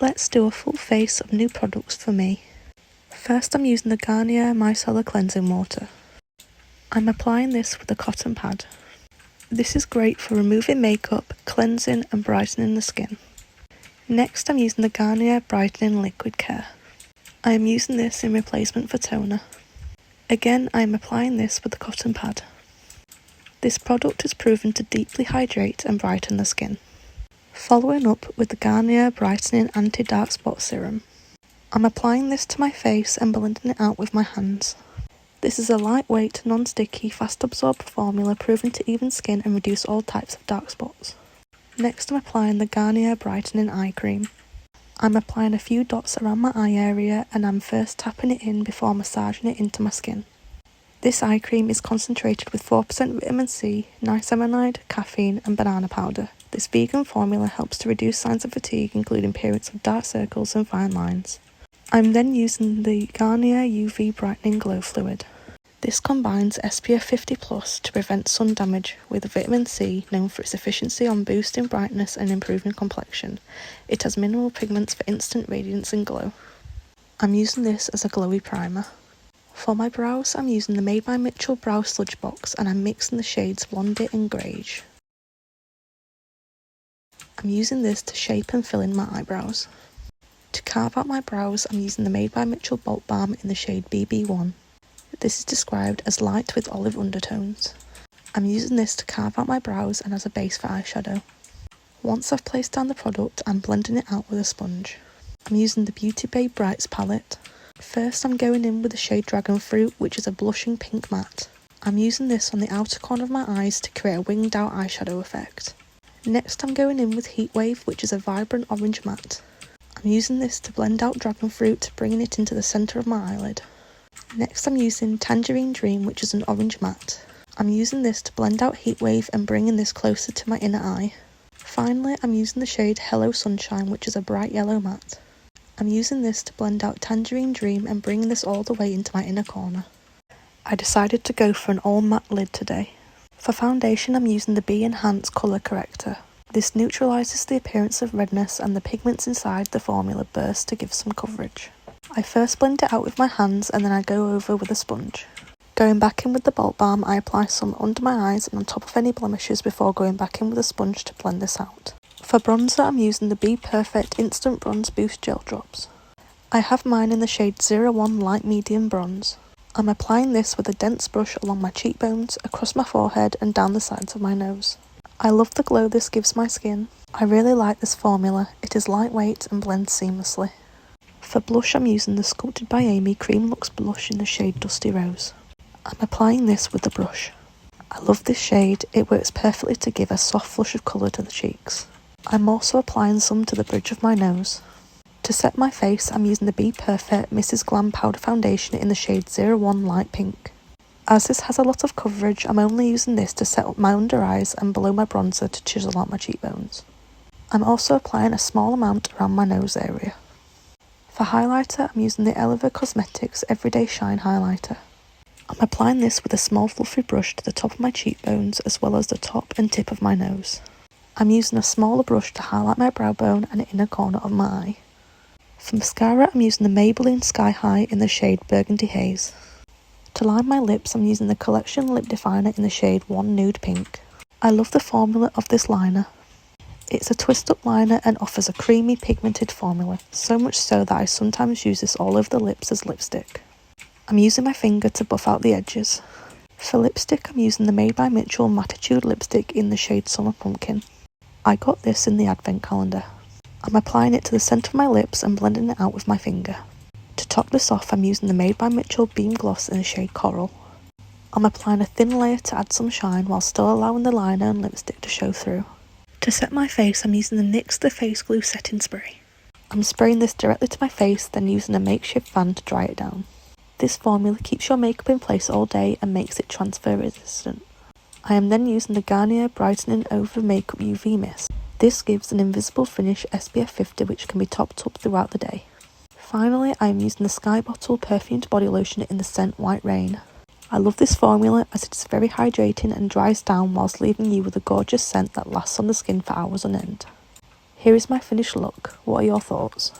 Let's do a full face of new products for me. First, I'm using the Garnier Micellar Cleansing Water. I'm applying this with a cotton pad. This is great for removing makeup, cleansing and brightening the skin. Next, I'm using the Garnier Brightening Liquid Care. I am using this in replacement for toner. Again, I am applying this with a cotton pad. This product is proven to deeply hydrate and brighten the skin. Following up with the Garnier Brightening Anti-Dark Spot Serum. I'm applying this to my face and blending it out with my hands. This is a lightweight, non-sticky, fast-absorb formula proven to even skin and reduce all types of dark spots. Next, I'm applying the Garnier Brightening Eye Cream. I'm applying a few dots around my eye area and I'm first tapping it in before massaging it into my skin. This eye cream is concentrated with 4% vitamin C, niacinamide, caffeine and banana powder. This vegan formula helps to reduce signs of fatigue, including appearance of dark circles and fine lines. I'm then using the Garnier UV Brightening Glow Fluid. This combines SPF 50+ to prevent sun damage with vitamin C, known for its efficiency on boosting brightness and improving complexion. It has mineral pigments for instant radiance and glow. I'm using this as a glowy primer. For my brows, I'm using the Made by Mitchell Brow Sludge Box and I'm mixing the shades Blondie and Greige. I'm using this to shape and fill in my eyebrows. To carve out my brows, I'm using the Made by Mitchell Bulk Balm in the shade BB1. This is described as light with olive undertones. I'm using this to carve out my brows and as a base for eyeshadow. Once I've placed down the product, I'm blending it out with a sponge. I'm using the Beauty Bay Brights palette. First, I'm going in with the shade Dragon Fruit, which is a blushing pink matte. I'm using this on the outer corner of my eyes to create a winged out eyeshadow effect. Next, I'm going in with Heat Wave, which is a vibrant orange matte. I'm using this to blend out Dragon Fruit, bringing it into the centre of my eyelid. Next, I'm using Tangerine Dream, which is an orange matte. I'm using this to blend out Heat Wave and bringing this closer to my inner eye. Finally, I'm using the shade Hello Sunshine, which is a bright yellow matte. I'm using this to blend out Tangerine Dream and bringing this all the way into my inner corner. I decided to go for an all matte lid today. For foundation, I'm using the Be Enhance Colour Corrector. This neutralises the appearance of redness and the pigments inside the formula burst to give some coverage. I first blend it out with my hands and then I go over with a sponge. Going back in with the Bulk Balm, I apply some under my eyes and on top of any blemishes before going back in with a sponge to blend this out. For bronzer, I'm using the Be Perfect Instant Bronze Boost Gel Drops. I have mine in the shade 01 Light Medium Bronze. I'm applying this with a dense brush along my cheekbones, across my forehead and down the sides of my nose. I love the glow this gives my skin. I really like this formula, it is lightweight and blends seamlessly. For blush, I'm using the Sculpted by Amy Cream Luxe Blush in the shade Dusty Rose. I'm applying this with the brush. I love this shade, it works perfectly to give a soft flush of colour to the cheeks. I'm also applying some to the bridge of my nose. To set my face, I'm using the Be Perfect Mrs. Glam Powder Foundation in the shade 01 Light Pink. As this has a lot of coverage, I'm only using this to set up my under eyes and below my bronzer to chisel out my cheekbones. I'm also applying a small amount around my nose area. For highlighter, I'm using the Eleva Cosmetics Everyday Shine Highlighter. I'm applying this with a small fluffy brush to the top of my cheekbones as well as the top and tip of my nose. I'm using a smaller brush to highlight my brow bone and inner corner of my eye. For mascara, I'm using the Maybelline Sky High in the shade Burgundy Haze. To line my lips, I'm using the Collection Lip Definer in the shade 1 Nude Pink. I love the formula of this liner. It's a twist-up liner and offers a creamy pigmented formula, so much so that I sometimes use this all over the lips as lipstick. I'm using my finger to buff out the edges. For lipstick, I'm using the Made by Mitchell Mattitude lipstick in the shade Summer Pumpkin. I got this in the advent calendar. I'm applying it to the centre of my lips and blending it out with my finger. To top this off, I'm using the Made by Mitchell Beam Gloss in the shade Coral. I'm applying a thin layer to add some shine while still allowing the liner and lipstick to show through. To set my face, I'm using the NYX The Face Glue Setting Spray. I'm spraying this directly to my face, then using a makeshift fan to dry it down. This formula keeps your makeup in place all day and makes it transfer resistant. I am then using the Garnier Brightening Over Makeup UV Mist. This gives an invisible finish SPF 50 which can be topped up throughout the day. Finally, I am using the Sky Bottle Perfumed Body Lotion in the scent White Rain. I love this formula as it is very hydrating and dries down whilst leaving you with a gorgeous scent that lasts on the skin for hours on end. Here is my finished look. What are your thoughts?